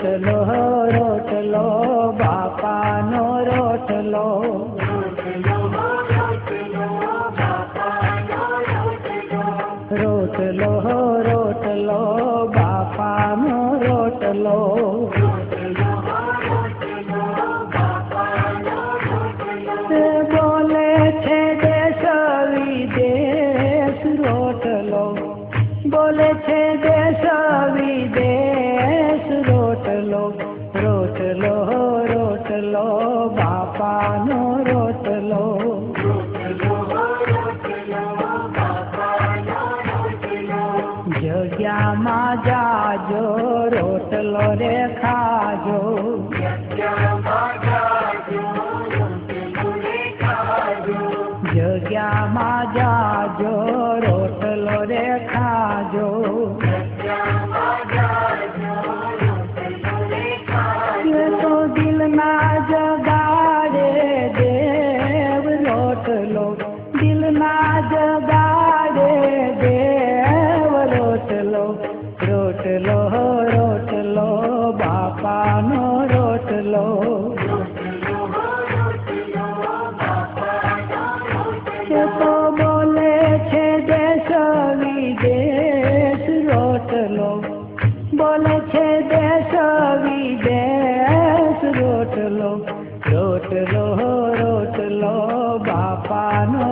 રોટલો રોટલો બાપાનો રોટલો, રોટલો રોટલો બાપાનો રોટલો, બોલે છે દેશ વિદેશ રોટલો, બોલે છે દેશ વિદેશ રોટલો, રોટલો રોટલો બાપાનો રોટલો, જગ્યામાં જાજો રોટલો રે ખાજો, જગ્યામાં જાજો રોટલો રે ખાજો, એ તો દિલના જગાડે દેવ રોટલો, દિલના જગાડે દેવ રોટલો, રોટલો રોટલો બાપાનો રોટલો, એ તો બોલે છે દેશ વિદેશ રોટલો, બોલે છે દેશ વિદેશ રોટલો, રોટલો રોટલો બાપાનો